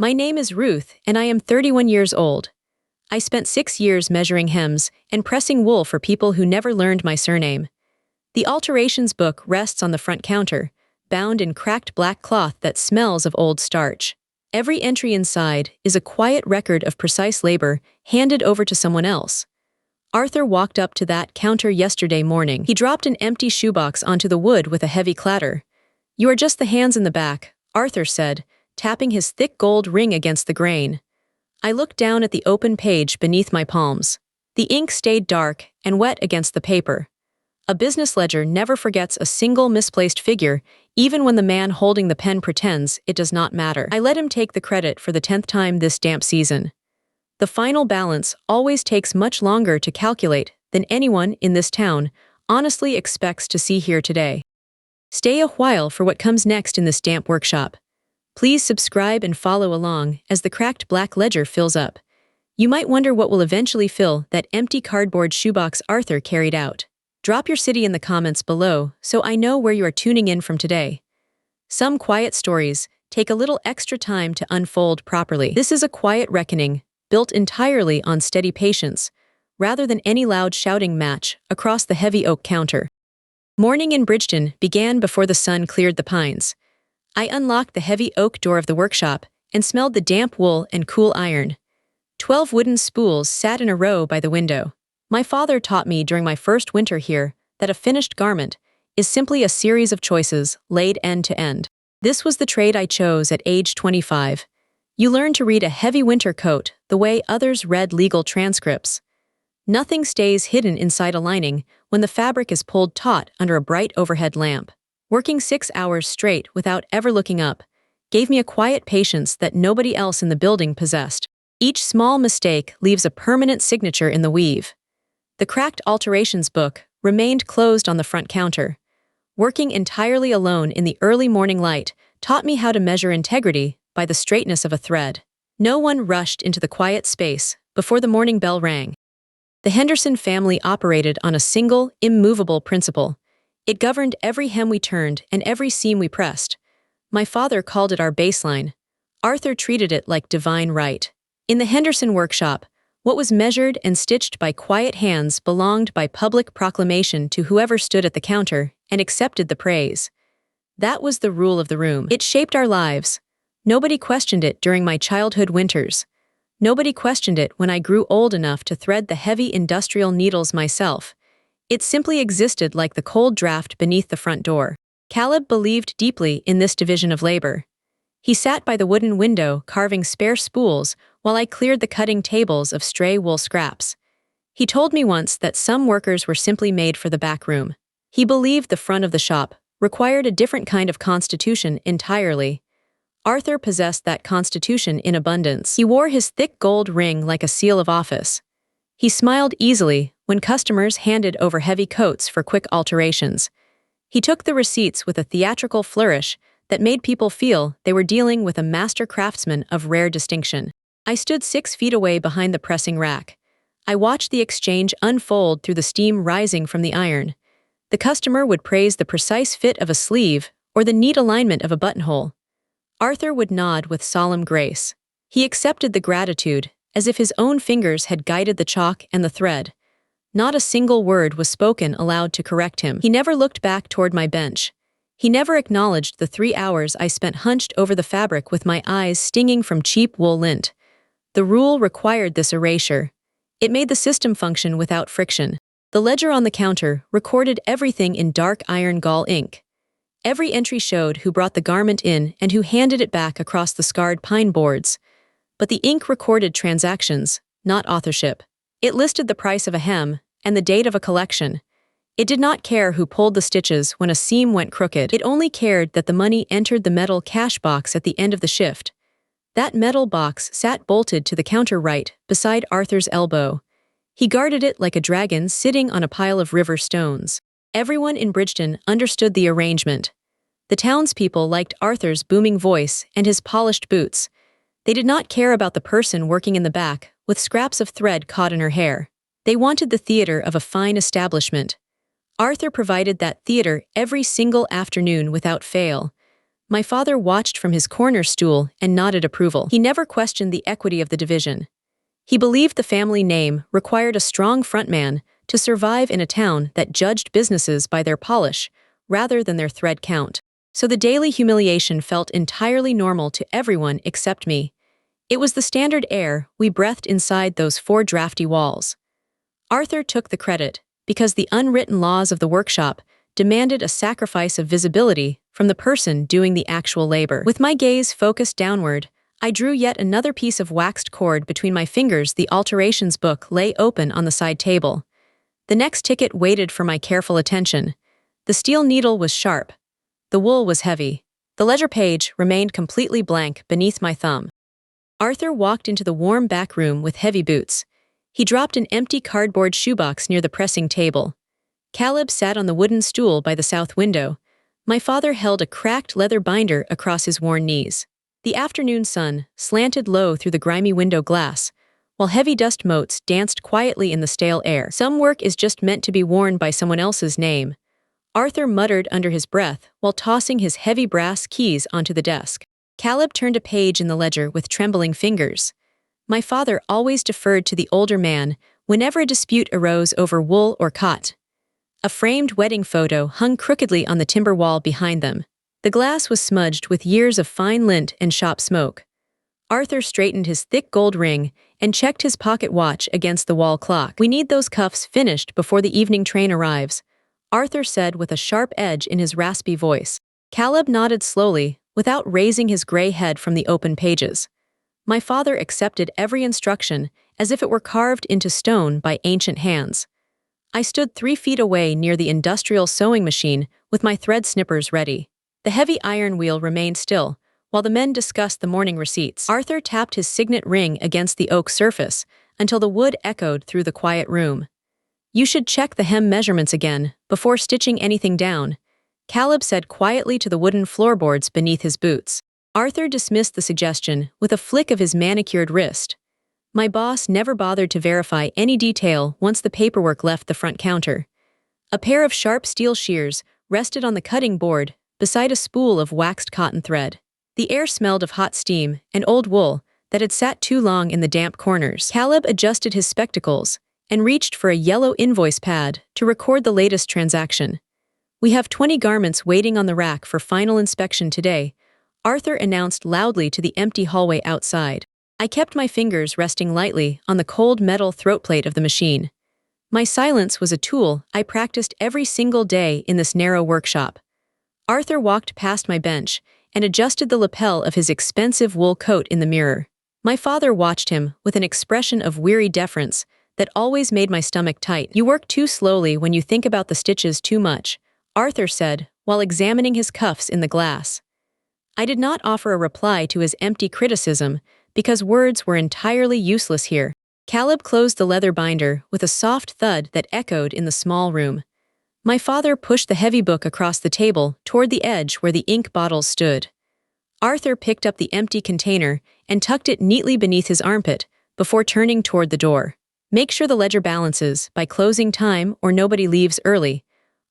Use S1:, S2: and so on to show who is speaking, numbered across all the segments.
S1: My name is Ruth, and I am 31 years old. I spent 6 years measuring hems and pressing wool for people who never learned my surname. The alterations book rests on the front counter, bound in cracked black cloth that smells of old starch. Every entry inside is a quiet record of precise labor handed over to someone else. Arthur walked up to that counter yesterday morning. He dropped an empty shoebox onto the wood with a heavy clatter. "You are just the hands in the back," Arthur said, tapping his thick gold ring against the grain. I looked down at the open page beneath my palms. The ink stayed dark and wet against the paper. A business ledger never forgets a single misplaced figure, even when the man holding the pen pretends it does not matter. I let him take the credit for the 10th time this damp season. The final balance always takes much longer to calculate than anyone in this town honestly expects to see here today. Stay a while for what comes next in this damp workshop. Please subscribe and follow along as the cracked black ledger fills up. You might wonder what will eventually fill that empty cardboard shoebox Arthur carried out. Drop your city in the comments below so I know where you are tuning in from today. Some quiet stories take a little extra time to unfold properly. This is a quiet reckoning, built entirely on steady patience, rather than any loud shouting match across the heavy oak counter. Morning in Bridgeton began before the sun cleared the pines. I unlocked the heavy oak door of the workshop and smelled the damp wool and cool iron. 12 wooden spools sat in a row by the window. My father taught me during my first winter here that a finished garment is simply a series of choices laid end to end. This was the trade I chose at age 25. You learn to read a heavy winter coat the way others read legal transcripts. Nothing stays hidden inside a lining when the fabric is pulled taut under a bright overhead lamp. Working 6 hours straight without ever looking up gave me a quiet patience that nobody else in the building possessed. Each small mistake leaves a permanent signature in the weave. The cracked alterations book remained closed on the front counter. Working entirely alone in the early morning light taught me how to measure integrity by the straightness of a thread. No one rushed into the quiet space before the morning bell rang. The Henderson family operated on a single, immovable principle. It governed every hem we turned and every seam we pressed. My father called it our baseline. Arthur treated it like divine right. In the Henderson workshop, what was measured and stitched by quiet hands belonged by public proclamation to whoever stood at the counter and accepted the praise. That was the rule of the room. It shaped our lives. Nobody questioned it during my childhood winters. Nobody questioned it when I grew old enough to thread the heavy industrial needles myself. It simply existed like the cold draft beneath the front door. Caleb believed deeply in this division of labor. He sat by the wooden window carving spare spools while I cleared the cutting tables of stray wool scraps. He told me once that some workers were simply made for the back room. He believed the front of the shop required a different kind of constitution entirely. Arthur possessed that constitution in abundance. He wore his thick gold ring like a seal of office. He smiled easily when customers handed over heavy coats for quick alterations. He took the receipts with a theatrical flourish that made people feel they were dealing with a master craftsman of rare distinction. I stood 6 feet away behind the pressing rack. I watched the exchange unfold through the steam rising from the iron. The customer would praise the precise fit of a sleeve or the neat alignment of a buttonhole. Arthur would nod with solemn grace. He accepted the gratitude as if his own fingers had guided the chalk and the thread. Not a single word was spoken aloud to correct him. He never looked back toward my bench. He never acknowledged the 3 hours I spent hunched over the fabric with my eyes stinging from cheap wool lint. The rule required this erasure. It made the system function without friction. The ledger on the counter recorded everything in dark iron gall ink. Every entry showed who brought the garment in and who handed it back across the scarred pine boards. But the ink recorded transactions, not authorship. It listed the price of a hem and the date of a collection. It did not care who pulled the stitches when a seam went crooked. It only cared that the money entered the metal cash box at the end of the shift. That metal box sat bolted to the counter right beside Arthur's elbow. He guarded it like a dragon sitting on a pile of river stones. Everyone in Bridgeton understood the arrangement. The townspeople liked Arthur's booming voice and his polished boots. They did not care about the person working in the back, with scraps of thread caught in her hair. They wanted the theater of a fine establishment. Arthur provided that theater every single afternoon without fail. My father watched from his corner stool and nodded approval. He never questioned the equity of the division. He believed the family name required a strong frontman to survive in a town that judged businesses by their polish rather than their thread count. So the daily humiliation felt entirely normal to everyone except me. It was the standard air we breathed inside those four drafty walls. Arthur took the credit because the unwritten laws of the workshop demanded a sacrifice of visibility from the person doing the actual labor. With my gaze focused downward, I drew yet another piece of waxed cord between my fingers. The alterations book lay open on the side table. The next ticket waited for my careful attention. The steel needle was sharp. The wool was heavy. The ledger page remained completely blank beneath my thumb. Arthur walked into the warm back room with heavy boots. He dropped an empty cardboard shoebox near the pressing table. Caleb sat on the wooden stool by the south window. My father held a cracked leather binder across his worn knees. The afternoon sun slanted low through the grimy window glass, while heavy dust motes danced quietly in the stale air. Some work is just meant to be worn by someone else's name, Arthur muttered under his breath while tossing his heavy brass keys onto the desk. Caleb turned a page in the ledger with trembling fingers. My father always deferred to the older man whenever a dispute arose over wool or cot. A framed wedding photo hung crookedly on the timber wall behind them. The glass was smudged with years of fine lint and shop smoke. Arthur straightened his thick gold ring and checked his pocket watch against the wall clock. "We need those cuffs finished before the evening train arrives," Arthur said with a sharp edge in his raspy voice. Caleb nodded slowly, without raising his gray head from the open pages. My father accepted every instruction as if it were carved into stone by ancient hands. I stood 3 feet away near the industrial sewing machine with my thread snippers ready. The heavy iron wheel remained still, while the men discussed the morning receipts. Arthur tapped his signet ring against the oak surface until the wood echoed through the quiet room. "You should check the hem measurements again before stitching anything down," Caleb said quietly to the wooden floorboards beneath his boots. Arthur dismissed the suggestion with a flick of his manicured wrist. My boss never bothered to verify any detail once the paperwork left the front counter. A pair of sharp steel shears rested on the cutting board beside a spool of waxed cotton thread. The air smelled of hot steam and old wool that had sat too long in the damp corners. Caleb adjusted his spectacles and reached for a yellow invoice pad to record the latest transaction. "We have 20 garments waiting on the rack for final inspection today," Arthur announced loudly to the empty hallway outside. I kept my fingers resting lightly on the cold metal throatplate of the machine. My silence was a tool I practiced every single day in this narrow workshop. Arthur walked past my bench and adjusted the lapel of his expensive wool coat in the mirror. My father watched him with an expression of weary deference that always made my stomach tight. "You work too slowly when you think about the stitches too much," Arthur said while examining his cuffs in the glass. I did not offer a reply to his empty criticism because words were entirely useless here. Caleb closed the leather binder with a soft thud that echoed in the small room. My father pushed the heavy book across the table toward the edge where the ink bottles stood. Arthur picked up the empty container and tucked it neatly beneath his armpit before turning toward the door. "Make sure the ledger balances by closing time or nobody leaves early,"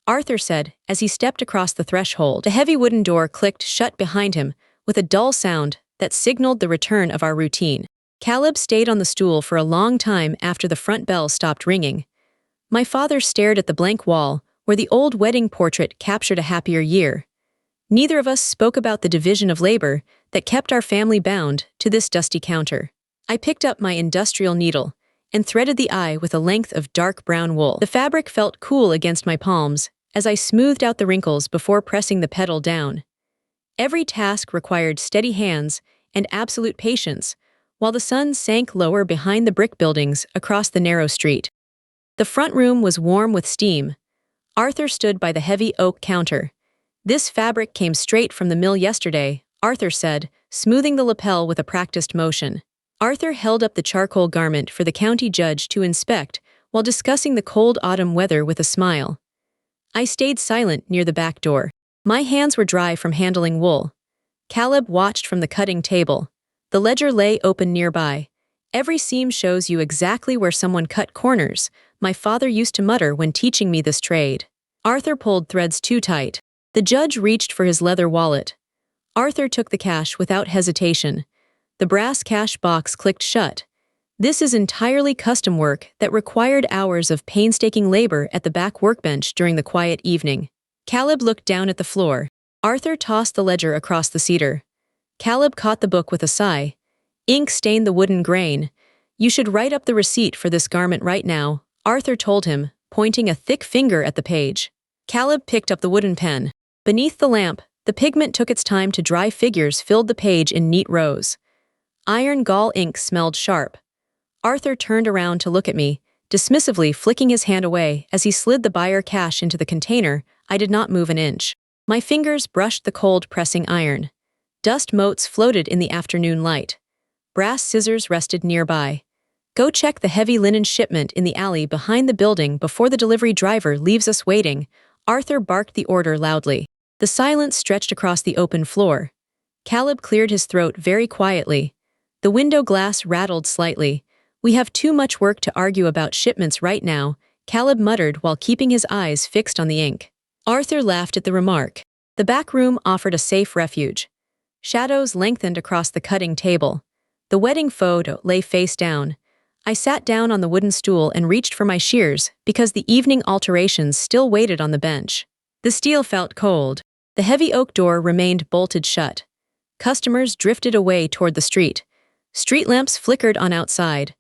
S1: Arthur said as he stepped across the threshold. The heavy wooden door clicked shut behind him with a dull sound that signaled the return of our routine. Caleb stayed on the stool for a long time after the front bell stopped ringing. My father stared at the blank wall where the old wedding portrait captured a happier year. Neither of us spoke about the division of labor that kept our family bound to this dusty counter. I picked up my industrial needle and threaded the eye with a length of dark brown wool. The fabric felt cool against my palms as I smoothed out the wrinkles before pressing the pedal down. Every task required steady hands and absolute patience, while the sun sank lower behind the brick buildings across the narrow street. The front room was warm with steam. Arthur stood by the heavy oak counter. "This fabric came straight from the mill yesterday," Arthur said, smoothing the lapel with a practiced motion. Arthur held up the charcoal garment for the county judge to inspect while discussing the cold autumn weather with a smile. I stayed silent near the back door. My hands were dry from handling wool. Caleb watched from the cutting table. The ledger lay open nearby. "Every seam shows you exactly where someone cut corners," my father used to mutter when teaching me this trade. Arthur pulled threads too tight. The judge reached for his leather wallet. Arthur took the cash without hesitation. The brass cash box clicked shut. This is entirely custom work that required hours of painstaking labor at the back workbench during the quiet evening. Caleb looked down at the floor. Arthur tossed the ledger across the cedar. Caleb caught the book with a sigh. Ink stained the wooden grain. You should write up the receipt for this garment right now, Arthur told him, pointing a thick finger at the page. Caleb picked up the wooden pen. Beneath the lamp, the pigment took its time to dry. Figures filled the page in neat rows. Iron gall ink smelled sharp. Arthur turned around to look at me, dismissively flicking his hand away as he slid the buyer cash into the container. I did not move an inch. My fingers brushed the cold pressing iron. Dust motes floated in the afternoon light. Brass scissors rested nearby. Go check the heavy linen shipment in the alley behind the building before the delivery driver leaves us waiting, Arthur barked the order loudly. The silence stretched across the open floor. Caleb cleared his throat very quietly. The window glass rattled slightly. We have too much work to argue about shipments right now, Caleb muttered while keeping his eyes fixed on the ink. Arthur laughed at the remark. The back room offered a safe refuge. Shadows lengthened across the cutting table. The wedding photo lay face down. I sat down on the wooden stool and reached for my shears because the evening alterations still waited on the bench. The steel felt cold. The heavy oak door remained bolted shut. Customers drifted away toward the street. Street lamps flickered on outside.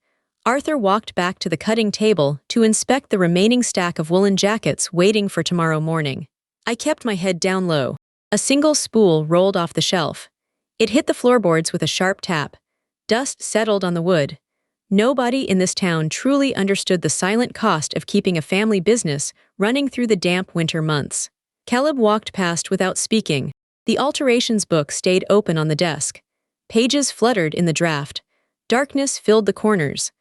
S1: Arthur walked back to the cutting table to inspect the remaining stack of woolen jackets waiting for tomorrow morning. I kept my head down low. A single spool rolled off the shelf. It hit the floorboards with a sharp tap. Dust settled on the wood. Nobody in this town truly understood the silent cost of keeping a family business running through the damp winter months. Caleb walked past without speaking. The alterations book stayed open on the desk. Pages fluttered in the draft. Darkness filled the corners.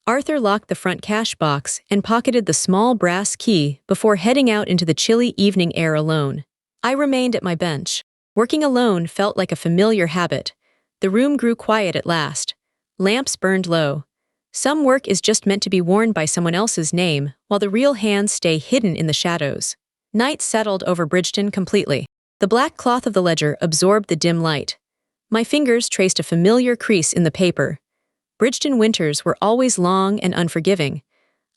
S1: Arthur locked the front cash box and pocketed the small brass key before heading out into the chilly evening air alone. I remained at my bench. Working alone felt like a familiar habit. The room grew quiet at last. Lamps burned low. Some work is just meant to be worn by someone else's name, while the real hands stay hidden in the shadows. Night settled over Bridgeton completely. The black cloth of the ledger absorbed the dim light. My fingers traced a familiar crease in the paper. Bridgeton winters were always long and unforgiving.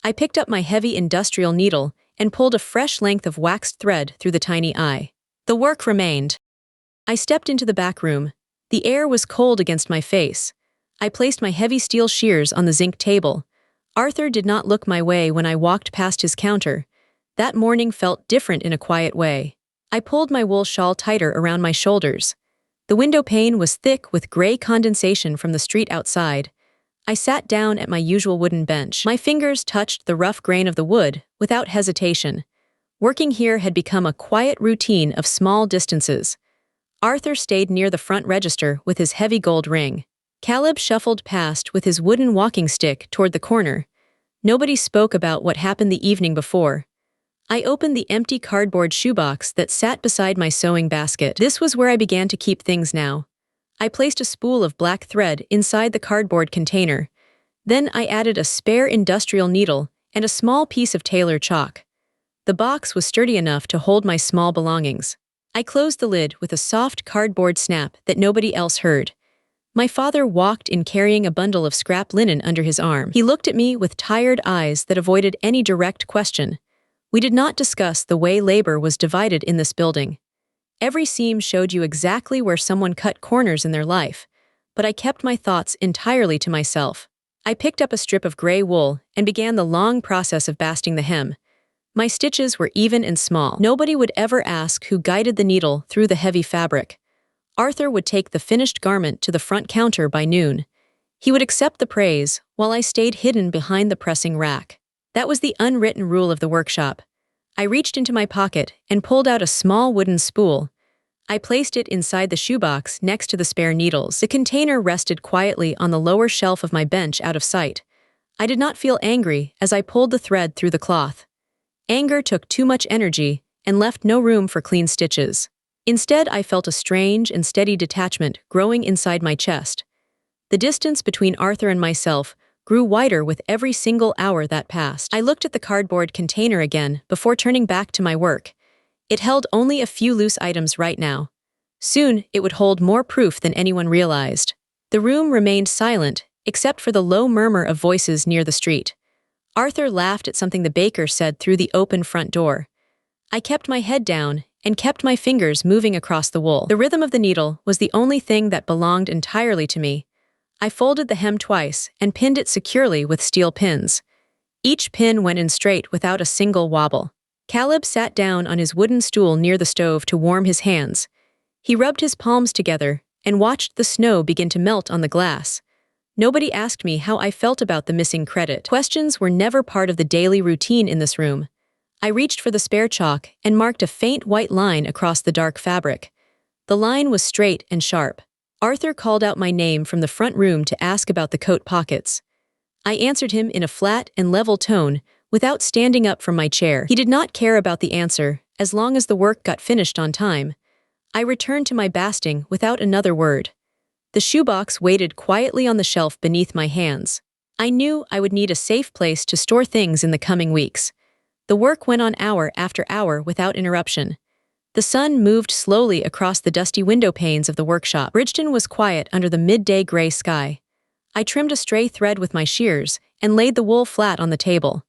S1: I picked up my heavy industrial needle and pulled a fresh length of waxed thread through the tiny eye. The work remained. I stepped into the back room. The air was cold against my face. I placed my heavy steel shears on the zinc table. Arthur did not look my way when I walked past his counter. That morning felt different in a quiet way. I pulled my wool shawl tighter around my shoulders. The window pane was thick with gray condensation from the street outside. I sat down at my usual wooden bench. My fingers touched the rough grain of the wood without hesitation. Working here had become a quiet routine of small distances. Arthur stayed near the front register with his heavy gold ring. Caleb shuffled past with his wooden walking stick toward the corner. Nobody spoke about what happened the evening before. I opened the empty cardboard shoebox that sat beside my sewing basket. This was where I began to keep things now. I placed a spool of black thread inside the cardboard container. Then I added a spare industrial needle and a small piece of tailor chalk. The box was sturdy enough to hold my small belongings. I closed the lid with a soft cardboard snap that nobody else heard. My father walked in carrying a bundle of scrap linen under his arm. He looked at me with tired eyes that avoided any direct question. We did not discuss the way labor was divided in this building. Every seam showed you exactly where someone cut corners in their life, but I kept my thoughts entirely to myself. I picked up a strip of gray wool and began the long process of basting the hem. My stitches were even and small. Nobody would ever ask who guided the needle through the heavy fabric. Arthur would take the finished garment to the front counter by noon. He would accept the praise, while I stayed hidden behind the pressing rack. That was the unwritten rule of the workshop. I reached into my pocket and pulled out a small wooden spool. I placed it inside the shoebox next to the spare needles. The container rested quietly on the lower shelf of my bench out of sight. I did not feel angry as I pulled the thread through the cloth. Anger took too much energy and left no room for clean stitches. Instead, I felt a strange and steady detachment growing inside my chest. The distance between Arthur and myself grew wider with every single hour that passed. I looked at the cardboard container again before turning back to my work. It held only a few loose items right now. Soon, it would hold more proof than anyone realized. The room remained silent, except for the low murmur of voices near the street. Arthur laughed at something the baker said through the open front door. I kept my head down and kept my fingers moving across the wool. The rhythm of the needle was the only thing that belonged entirely to me. I folded the hem twice and pinned it securely with steel pins. Each pin went in straight without a single wobble. Caleb sat down on his wooden stool near the stove to warm his hands. He rubbed his palms together and watched the snow begin to melt on the glass. Nobody asked me how I felt about the missing credit. Questions were never part of the daily routine in this room. I reached for the spare chalk and marked a faint white line across the dark fabric. The line was straight and sharp. Arthur called out my name from the front room to ask about the coat pockets. I answered him in a flat and level tone, without standing up from my chair. He did not care about the answer, as long as the work got finished on time. I returned to my basting without another word. The shoebox waited quietly on the shelf beneath my hands. I knew I would need a safe place to store things in the coming weeks. The work went on hour after hour without interruption. The sun moved slowly across the dusty window panes of the workshop. Bridgeton was quiet under the midday gray sky. I trimmed a stray thread with my shears and laid the wool flat on the table.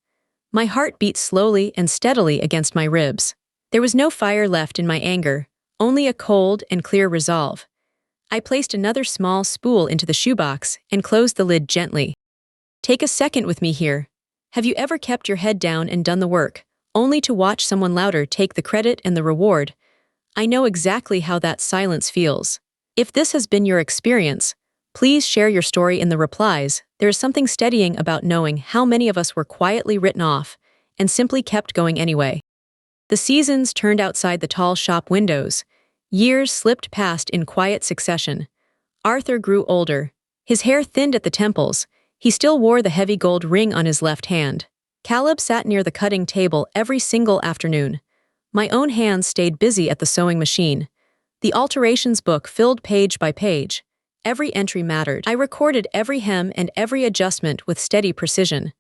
S1: My heart beat slowly and steadily against my ribs. There was no fire left in my anger, only a cold and clear resolve. I placed another small spool into the shoebox and closed the lid gently. Take a second with me here. Have you ever kept your head down and done the work, only to watch someone louder take the credit and the reward? I know exactly how that silence feels. If this has been your experience, please share your story in the replies. There is something steadying about knowing how many of us were quietly written off and simply kept going anyway. The seasons turned outside the tall shop windows. Years slipped past in quiet succession. Arthur grew older. His hair thinned at the temples. He still wore the heavy gold ring on his left hand. Caleb sat near the cutting table every single afternoon. My own hands stayed busy at the sewing machine. The alterations book filled page by page. Every entry mattered. I recorded every hem and every adjustment with steady precision.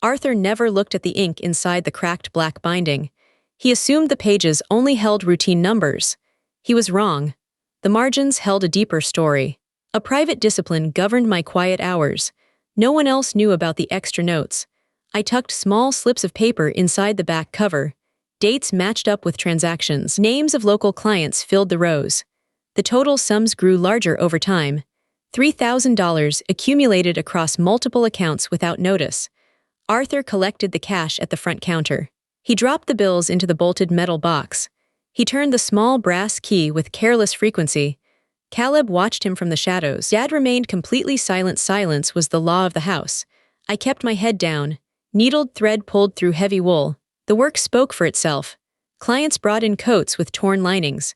S1: Arthur never looked at the ink inside the cracked black binding. He assumed the pages only held routine numbers. He was wrong. The margins held a deeper story. A private discipline governed my quiet hours. No one else knew about the extra notes. I tucked small slips of paper inside the back cover. Dates matched up with transactions. Names of local clients filled the rows. The total sums grew larger over time. $3,000 accumulated across multiple accounts without notice. Arthur collected the cash at the front counter. He dropped the bills into the bolted metal box. He turned the small brass key with careless frequency. Caleb watched him from the shadows. Dad remained completely silent. Silence was the law of the house. I kept my head down. Needled thread pulled through heavy wool. The work spoke for itself. Clients brought in coats with torn linings.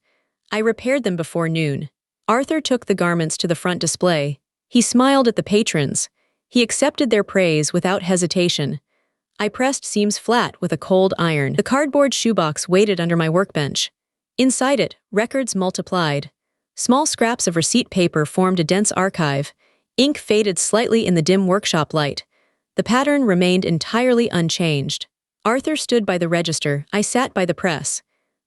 S1: I repaired them before noon. Arthur took the garments to the front display. He smiled at the patrons. He accepted their praise without hesitation. I pressed seams flat with a cold iron. The cardboard shoebox waited under my workbench. Inside it, records multiplied. Small scraps of receipt paper formed a dense archive. Ink faded slightly in the dim workshop light. The pattern remained entirely unchanged. Arthur stood by the register. I sat by the press.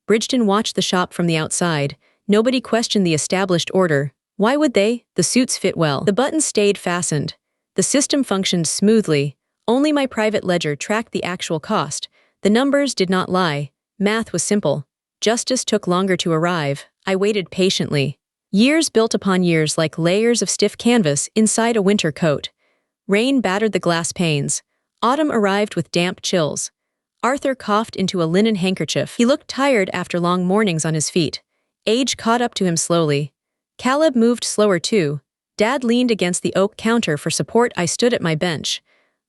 S1: Bridgeton watched the shop from the outside. Nobody questioned the established order. Why would they? The suits fit well. The buttons stayed fastened. The system functioned smoothly. Only my private ledger tracked the actual cost. The numbers did not lie. Math was simple. Justice took longer to arrive. I waited patiently. Years built upon years like layers of stiff canvas inside a winter coat. Rain battered the glass panes. Autumn arrived with damp chills. Arthur coughed into a linen handkerchief. He looked tired after long mornings on his feet. Age caught up to him slowly. Caleb moved slower too. Dad leaned against the oak counter for support. I stood at my bench.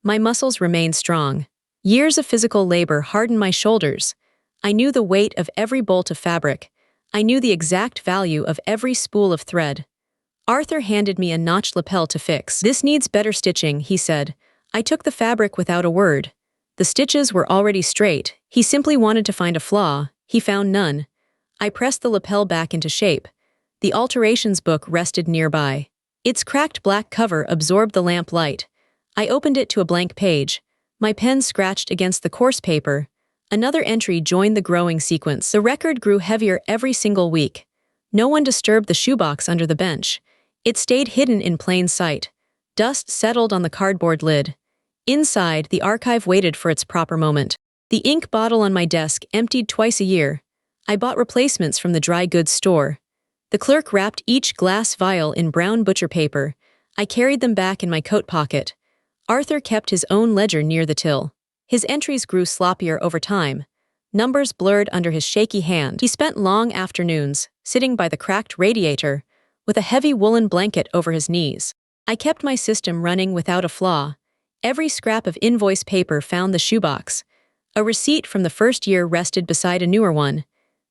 S1: My muscles remained strong. Years of physical labor hardened my shoulders. I knew the weight of every bolt of fabric. I knew the exact value of every spool of thread. Arthur handed me a notched lapel to fix. "This needs better stitching," he said. I took the fabric without a word. The stitches were already straight. He simply wanted to find a flaw. He found none. I pressed the lapel back into shape. The alterations book rested nearby. Its cracked black cover absorbed the lamp light. I opened it to a blank page. My pen scratched against the coarse paper. Another entry joined the growing sequence. The record grew heavier every single week. No one disturbed the shoebox under the bench. It stayed hidden in plain sight. Dust settled on the cardboard lid. Inside, the archive waited for its proper moment. The ink bottle on my desk emptied twice a year. I bought replacements from the dry goods store. The clerk wrapped each glass vial in brown butcher paper. I carried them back in my coat pocket. Arthur kept his own ledger near the till. His entries grew sloppier over time. Numbers blurred under his shaky hand. He spent long afternoons, sitting by the cracked radiator, with a heavy woolen blanket over his knees. I kept my system running without a flaw. Every scrap of invoice paper found the shoebox. A receipt from the first year rested beside a newer one.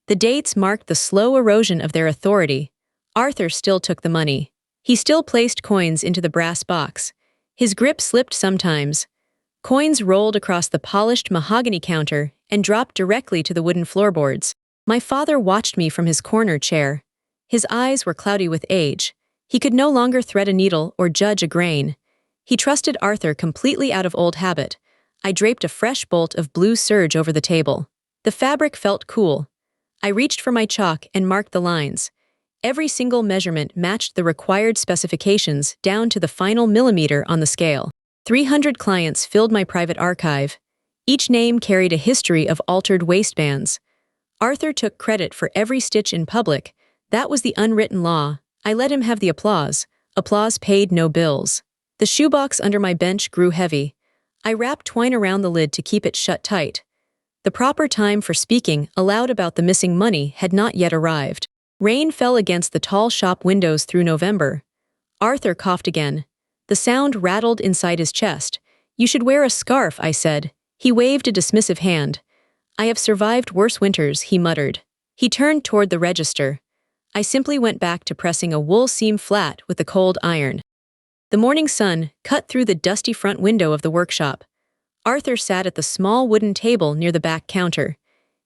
S1: The dates marked the slow erosion of their authority. Arthur still took the money. He still placed coins into the brass box. His grip slipped sometimes. Coins rolled across the polished mahogany counter and dropped directly to the wooden floorboards. My father watched me from his corner chair. His eyes were cloudy with age. He could no longer thread a needle or judge a grain. He trusted Arthur completely out of old habit. I draped a fresh bolt of blue serge over the table. The fabric felt cool. I reached for my chalk and marked the lines. Every single measurement matched the required specifications down to the final millimeter on the scale. 300 clients filled my private archive. Each name carried a history of altered waistbands. Arthur took credit for every stitch in public. That was the unwritten law. I let him have the applause. Applause paid no bills. The shoebox under my bench grew heavy. I wrapped twine around the lid to keep it shut tight. The proper time for speaking aloud about the missing money had not yet arrived. Rain fell against the tall shop windows through November. Arthur coughed again. The sound rattled inside his chest. "You should wear a scarf," I said. He waved a dismissive hand. "I have survived worse winters," he muttered. He turned toward the register. I simply went back to pressing a wool seam flat with the cold iron. The morning sun cut through the dusty front window of the workshop. Arthur sat at the small wooden table near the back counter.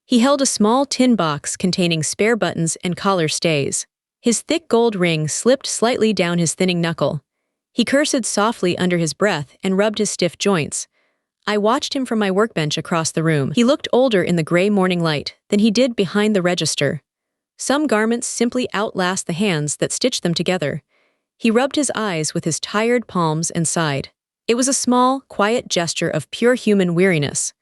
S1: He held a small tin box containing spare buttons and collar stays. His thick gold ring slipped slightly down his thinning knuckle. He cursed softly under his breath and rubbed his stiff joints. I watched him from my workbench across the room. He looked older in the gray morning light than he did behind the register. Some garments simply outlast the hands that stitch them together. He rubbed his eyes with his tired palms and sighed. It was a small, quiet gesture of pure human weariness.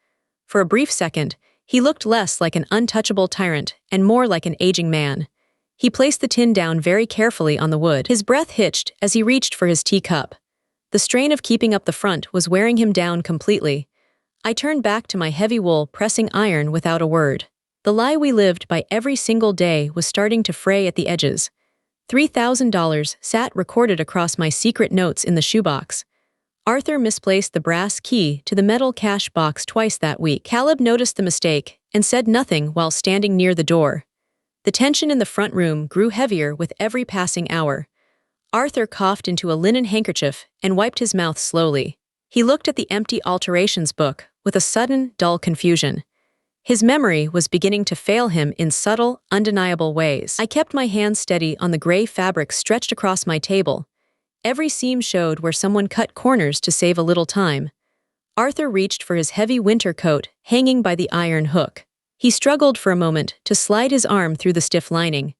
S1: For a brief second, he looked less like an untouchable tyrant and more like an aging man. He placed the tin down very carefully on the wood. His breath hitched as he reached for his teacup. The strain of keeping up the front was wearing him down completely. I turned back to my heavy wool pressing iron without a word. The lie we lived by every single day was starting to fray at the edges. $3,000 sat recorded across my secret notes in the shoebox. Arthur misplaced the brass key to the metal cash box twice that week. Caleb noticed the mistake and said nothing while standing near the door. The tension in the front room grew heavier with every passing hour. Arthur coughed into a linen handkerchief and wiped his mouth slowly. He looked at the empty alterations book with a sudden, dull confusion. His memory was beginning to fail him in subtle, undeniable ways. I kept my hands steady on the gray fabric stretched across my table. Every seam showed where someone cut corners to save a little time. Arthur reached for his heavy winter coat hanging by the iron hook. He struggled for a moment to slide his arm through the stiff lining.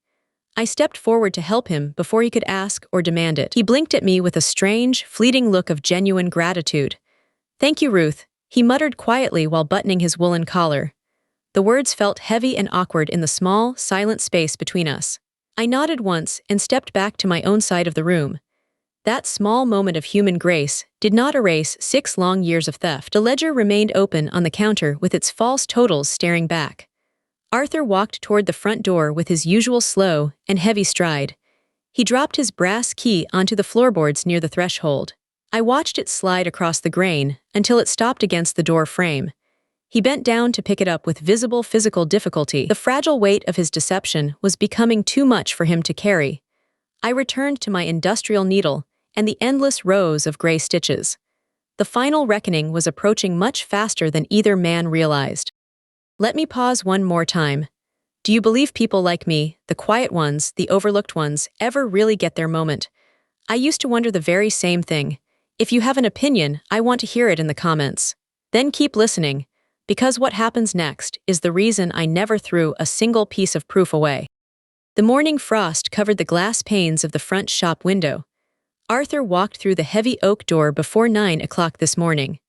S1: I stepped forward to help him before he could ask or demand it. He blinked at me with a strange, fleeting look of genuine gratitude. "Thank you, Ruth," he muttered quietly while buttoning his woolen collar. The words felt heavy and awkward in the small, silent space between us. I nodded once and stepped back to my own side of the room. That small moment of human grace did not erase 6 long years of theft. The ledger remained open on the counter with its false totals staring back. Arthur walked toward the front door with his usual slow and heavy stride. He dropped his brass key onto the floorboards near the threshold. I watched it slide across the grain until it stopped against the door frame. He bent down to pick it up with visible physical difficulty. The fragile weight of his deception was becoming too much for him to carry. I returned to my industrial needle and the endless rows of gray stitches. The final reckoning was approaching much faster than either man realized. Let me pause one more time. Do you believe people like me, the quiet ones, the overlooked ones, ever really get their moment? I used to wonder the very same thing. If you have an opinion, I want to hear it in the comments. Then keep listening, because what happens next is the reason I never threw a single piece of proof away. The morning frost covered the glass panes of the front shop window. Arthur walked through the heavy oak door before 9 o'clock this morning.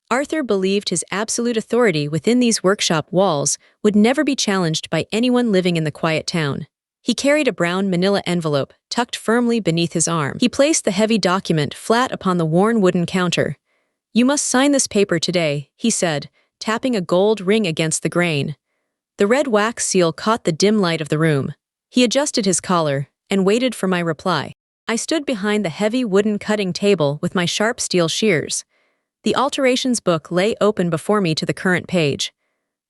S1: Arthur believed his absolute authority within these workshop walls would never be challenged by anyone living in the quiet town. He carried a brown manila envelope tucked firmly beneath his arm. He placed the heavy document flat upon the worn wooden counter. "You must sign this paper today," he said, tapping a gold ring against the grain. The red wax seal caught the dim light of the room. He adjusted his collar and waited for my reply. I stood behind the heavy wooden cutting table with my sharp steel shears. The alterations book lay open before me to the current page.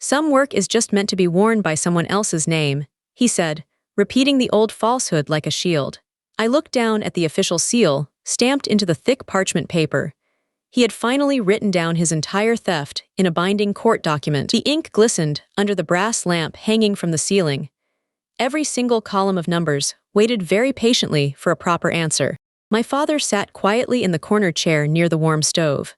S1: "Some work is just meant to be worn by someone else's name," he said, repeating the old falsehood like a shield. I looked down at the official seal, stamped into the thick parchment paper. He had finally written down his entire theft in a binding court document. The ink glistened under the brass lamp hanging from the ceiling. Every single column of numbers waited very patiently for a proper answer. My father sat quietly in the corner chair near the warm stove.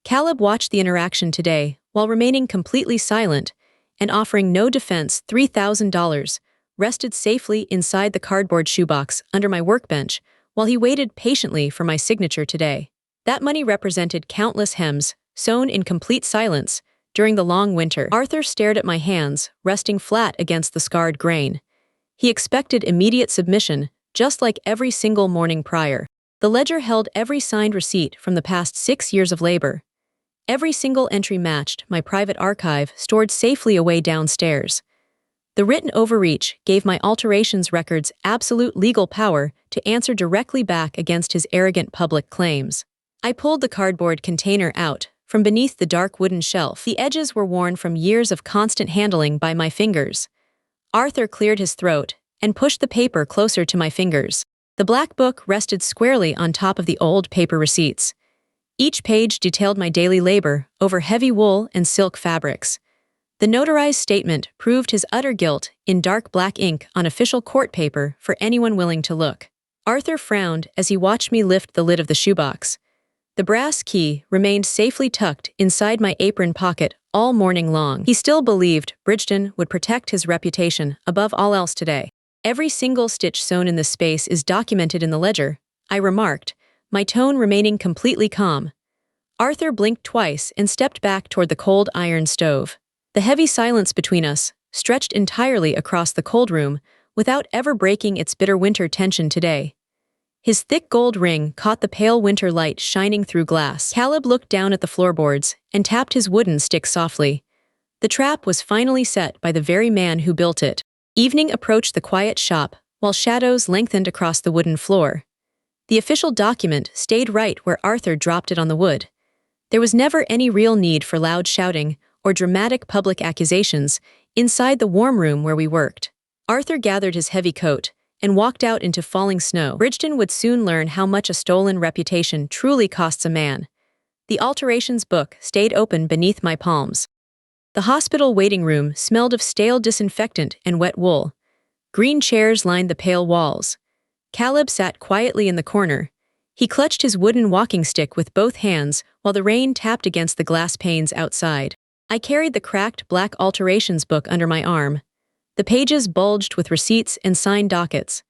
S1: Caleb watched the interaction today while remaining completely silent and offering no defense. $3,000 rested safely inside the cardboard shoebox under my workbench while he waited patiently for my signature today. That money represented countless hems, sewn in complete silence during the long winter. Arthur stared at my hands, resting flat against the scarred grain. He expected immediate submission, just like every single morning prior. The ledger held every signed receipt from the past 6 years of labor. Every single entry matched my private archive stored safely away downstairs. The written overreach gave my alterations records absolute legal power to answer directly back against his arrogant public claims. I pulled the cardboard container out from beneath the dark wooden shelf. The edges were worn from years of constant handling by my fingers. Arthur cleared his throat and pushed the paper closer to my fingers. The black book rested squarely on top of the old paper receipts. Each page detailed my daily labor over heavy wool and silk fabrics. The notarized statement proved his utter guilt in dark black ink on official court paper for anyone willing to look. Arthur frowned as he watched me lift the lid of the shoebox. The brass key remained safely tucked inside my apron pocket all morning long. He still believed Bridgeton would protect his reputation above all else today. "Every single stitch sewn in this space is documented in the ledger," I remarked, my tone remaining completely calm. Arthur blinked twice and stepped back toward the cold iron stove. The heavy silence between us stretched entirely across the cold room without ever breaking its bitter winter tension today. His thick gold ring caught the pale winter light shining through glass. Caleb looked down at the floorboards and tapped his wooden stick softly. The trap was finally set by the very man who built it. Evening approached the quiet shop while shadows lengthened across the wooden floor. The official document stayed right where Arthur dropped it on the wood. There was never any real need for loud shouting or dramatic public accusations inside the warm room where we worked. Arthur gathered his heavy coat and walked out into falling snow. Bridgeton would soon learn how much a stolen reputation truly costs a man. The alterations book stayed open beneath my palms. The hospital waiting room smelled of stale disinfectant and wet wool. Green chairs lined the pale walls. Caleb sat quietly in the corner. He clutched his wooden walking stick with both hands while the rain tapped against the glass panes outside. I carried the cracked black alterations book under my arm. The pages bulged with receipts and signed dockets.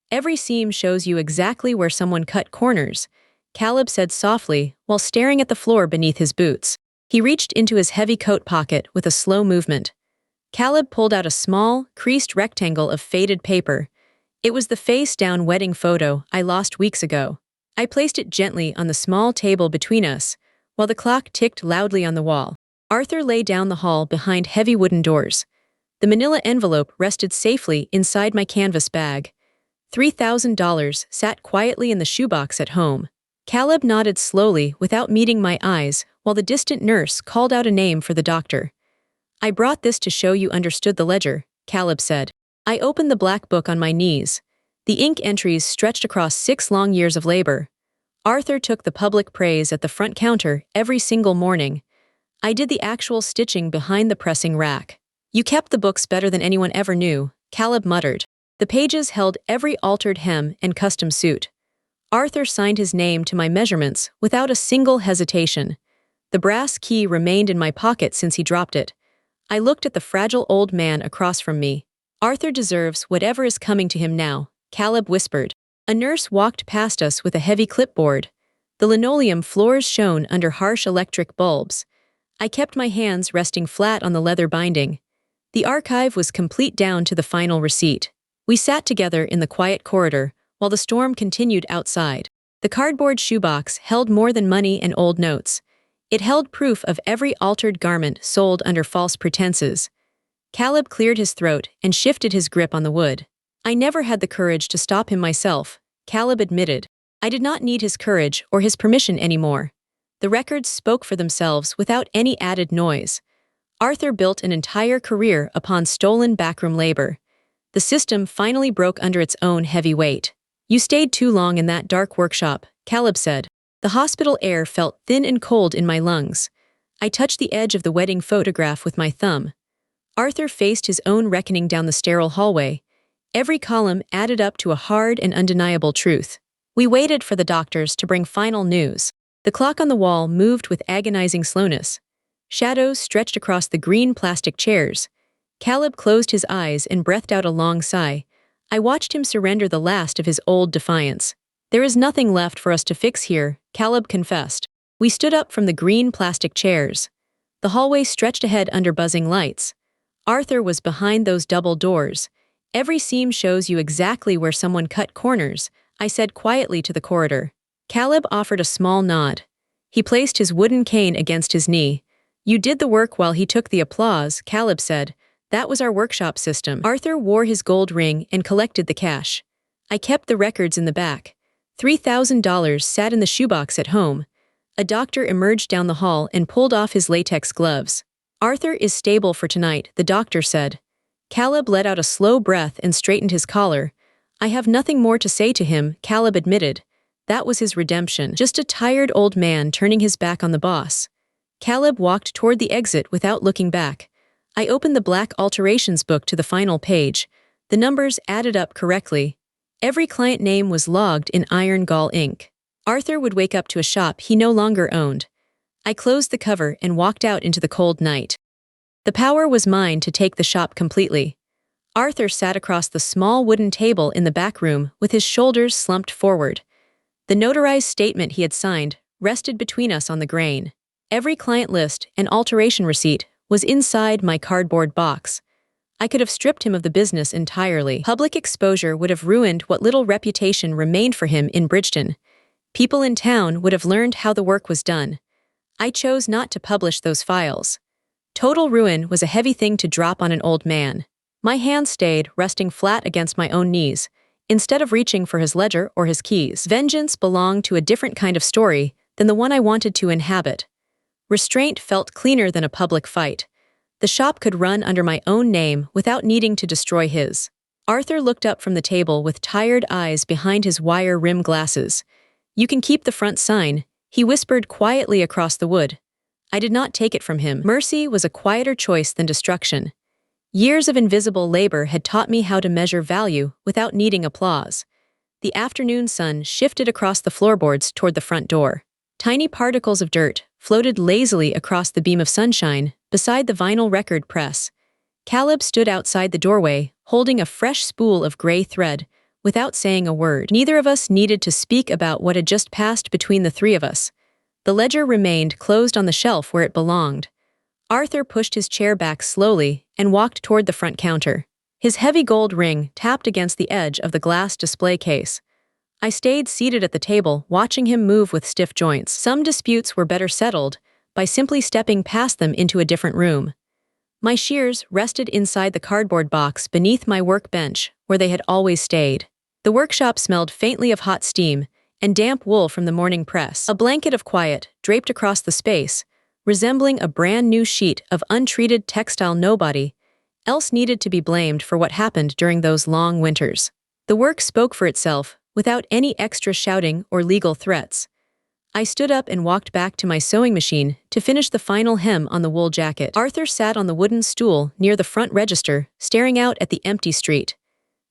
S1: "Every seam shows you exactly where someone cut corners," Caleb said softly while staring at the floor beneath his boots. He reached into his heavy coat pocket with a slow movement. Caleb pulled out a small, creased rectangle of faded paper. It was the face-down wedding photo I lost weeks ago. I placed it gently on the small table between us, while the clock ticked loudly on the wall. Arthur lay down the hall behind heavy wooden doors. The manila envelope rested safely inside my canvas bag. $3,000 sat quietly in the shoebox at home. Caleb nodded slowly without meeting my eyes while the distant nurse called out a name for the doctor. "I brought this to show you understood the ledger," Caleb said. I opened the black book on my knees. The ink entries stretched across 6 long years of labor. Arthur took the public praise at the front counter every single morning. I did the actual stitching behind the pressing rack. "You kept the books better than anyone ever knew," Caleb muttered. The pages held every altered hem and custom suit. Arthur signed his name to my measurements without a single hesitation. The brass key remained in my pocket since he dropped it. I looked at the fragile old man across from me. Arthur deserves whatever is coming to him now, Caleb whispered. A nurse walked past us with a heavy clipboard. The linoleum floors shone under harsh electric bulbs. I kept my hands resting flat on the leather binding. The archive was complete down to the final receipt. We sat together in the quiet corridor, while the storm continued outside. The cardboard shoebox held more than money and old notes. It held proof of every altered garment sold under false pretenses. Caleb cleared his throat and shifted his grip on the wood. I never had the courage to stop him myself, Caleb admitted. I did not need his courage or his permission anymore. The records spoke for themselves without any added noise. Arthur built an entire career upon stolen backroom labor. The system finally broke under its own heavy weight. You stayed too long in that dark workshop, Caleb said. The hospital air felt thin and cold in my lungs. I touched the edge of the wedding photograph with my thumb. Arthur faced his own reckoning down the sterile hallway. Every column added up to a hard and undeniable truth. We waited for the doctors to bring final news. The clock on the wall moved with agonizing slowness. Shadows stretched across the green plastic chairs. Caleb closed his eyes and breathed out a long sigh. I watched him surrender the last of his old defiance. There is nothing left for us to fix here, Caleb confessed. We stood up from the green plastic chairs. The hallway stretched ahead under buzzing lights. Arthur was behind those double doors. Every seam shows you exactly where someone cut corners, I said quietly to the corridor. Caleb offered a small nod. He placed his wooden cane against his knee. You did the work while he took the applause, Caleb said. That was our workshop system. Arthur wore his gold ring and collected the cash. I kept the records in the back. $3,000 sat in the shoebox at home. A doctor emerged down the hall and pulled off his latex gloves. Arthur is stable for tonight, the doctor said. Caleb let out a slow breath and straightened his collar. I have nothing more to say to him, Caleb admitted. That was his redemption, just a tired old man turning his back on the boss. Caleb walked toward the exit without looking back. I opened the black alterations book to the final page. The numbers added up correctly. Every client name was logged in iron gall ink. Arthur would wake up to a shop he no longer owned. I closed the cover and walked out into the cold night. The power was mine to take the shop completely. Arthur sat across the small wooden table in the back room with his shoulders slumped forward. The notarized statement he had signed rested between us on the grain. Every client list and alteration receipt was inside my cardboard box. I could have stripped him of the business entirely. Public exposure would have ruined what little reputation remained for him in Bridgeton. People in town would have learned how the work was done. I chose not to publish those files. Total ruin was a heavy thing to drop on an old man. My hand stayed resting flat against my own knees, instead of reaching for his ledger or his keys. Vengeance belonged to a different kind of story than the one I wanted to inhabit. Restraint felt cleaner than a public fight. The shop could run under my own name without needing to destroy his. Arthur looked up from the table with tired eyes behind his wire-rimmed glasses. You can keep the front sign, he whispered quietly across the wood. I did not take it from him. Mercy was a quieter choice than destruction. Years of invisible labor had taught me how to measure value without needing applause. The afternoon sun shifted across the floorboards toward the front door. Tiny particles of dirt floated lazily across the beam of sunshine beside the vinyl record press. Caleb stood outside the doorway, holding a fresh spool of gray thread, without saying a word. Neither of us needed to speak about what had just passed between the three of us. The ledger remained closed on the shelf where it belonged. Arthur pushed his chair back slowly and walked toward the front counter. His heavy gold ring tapped against the edge of the glass display case. I stayed seated at the table, watching him move with stiff joints. Some disputes were better settled by simply stepping past them into a different room. My shears rested inside the cardboard box beneath my workbench, where they had always stayed. The workshop smelled faintly of hot steam and damp wool from the morning press. A blanket of quiet draped across the space, resembling a brand new sheet of untreated textile. Nobody else needed to be blamed for what happened during those long winters. The work spoke for itself, without any extra shouting or legal threats. I stood up and walked back to my sewing machine to finish the final hem on the wool jacket. Arthur sat on the wooden stool near the front register, staring out at the empty street.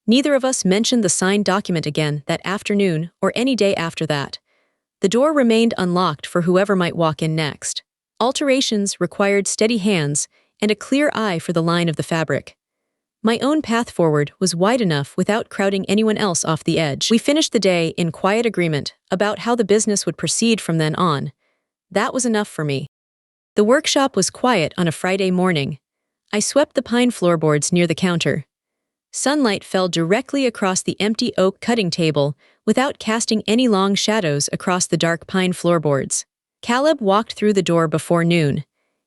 S1: Neither of us mentioned the signed document again that afternoon or any day after that. The door remained unlocked for whoever might walk in next. Alterations required steady hands and a clear eye for the line of the fabric. My own path forward was wide enough without crowding anyone else off the edge. We finished the day in quiet agreement about how the business would proceed from then on. That was enough for me. The workshop was quiet on a Friday morning. I swept the pine floorboards near the counter. Sunlight fell directly across the empty oak cutting table without casting any long shadows across the dark pine floorboards. Caleb walked through the door before noon.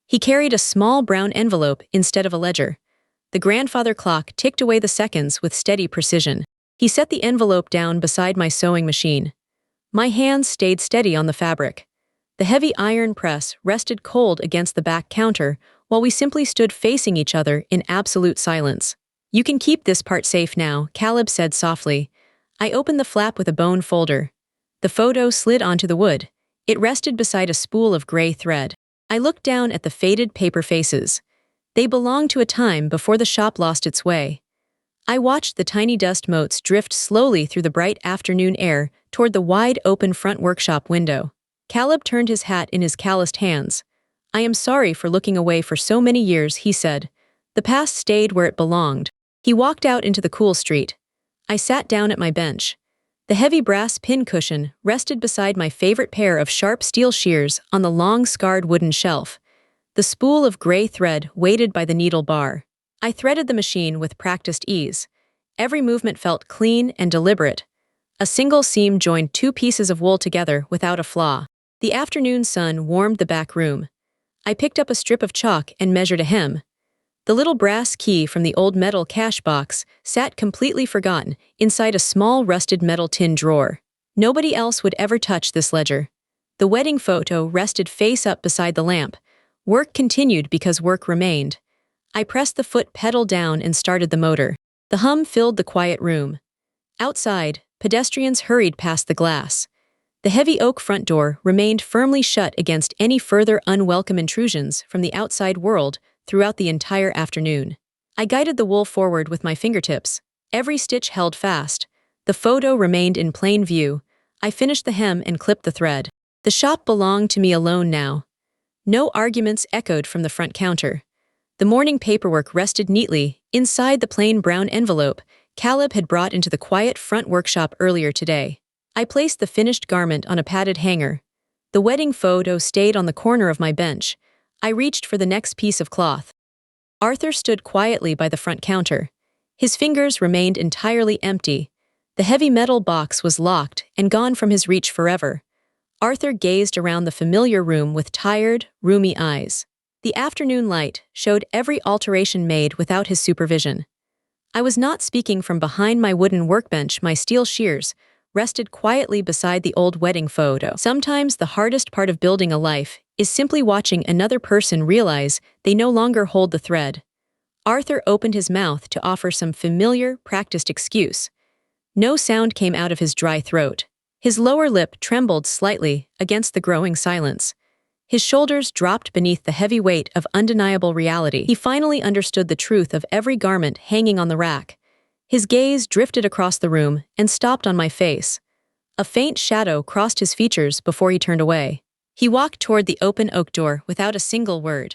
S1: He carried a small brown envelope instead of a ledger. The grandfather clock ticked away the seconds with steady precision. He set the envelope down beside my sewing machine. My hands stayed steady on the fabric. The heavy iron press rested cold against the back counter while we simply stood facing each other in absolute silence. "You can keep this part safe now," Caleb said softly. I opened the flap with a bone folder. The photo slid onto the wood. It rested beside a spool of gray thread. I looked down at the faded paper faces. They belonged to a time before the shop lost its way. I watched the tiny dust motes drift slowly through the bright afternoon air toward the wide-open front workshop window. Caleb turned his hat in his calloused hands. "I am sorry for looking away for so many years," he said. "The past stayed where it belonged." He walked out into the cool street. I sat down at my bench. The heavy brass pincushion rested beside my favorite pair of sharp steel shears on the long scarred wooden shelf. The spool of gray thread waited by the needle bar. I threaded the machine with practiced ease. Every movement felt clean and deliberate. A single seam joined two pieces of wool together without a flaw. The afternoon sun warmed the back room. I picked up a strip of chalk and measured a hem. The little brass key from the old metal cash box sat completely forgotten inside a small rusted metal tin drawer. Nobody else would ever touch this ledger. The wedding photo rested face up beside the lamp. Work continued because work remained. I pressed the foot pedal down and started the motor. The hum filled the quiet room. Outside, pedestrians hurried past the glass. The heavy oak front door remained firmly shut against any further unwelcome intrusions from the outside world throughout the entire afternoon. I guided the wool forward with my fingertips. Every stitch held fast. The photo remained in plain view. I finished the hem and clipped the thread. The shop belonged to me alone now. No arguments echoed from the front counter. The morning paperwork rested neatly inside the plain brown envelope Caleb had brought into the quiet front workshop earlier today. I placed the finished garment on a padded hanger. The wedding photo stayed on the corner of my bench. I reached for the next piece of cloth. Arthur stood quietly by the front counter. His fingers remained entirely empty. The heavy metal box was locked and gone from his reach forever. Arthur gazed around the familiar room with tired, roomy eyes. The afternoon light showed every alteration made without his supervision. I was not speaking from behind my wooden workbench. My steel shears rested quietly beside the old wedding photo. Sometimes the hardest part of building a life is simply watching another person realize they no longer hold the thread. Arthur opened his mouth to offer some familiar, practiced excuse. No sound came out of his dry throat. His lower lip trembled slightly against the growing silence. His shoulders dropped beneath the heavy weight of undeniable reality. He finally understood the truth of every garment hanging on the rack. His gaze drifted across the room and stopped on my face. A faint shadow crossed his features before he turned away. He walked toward the open oak door without a single word.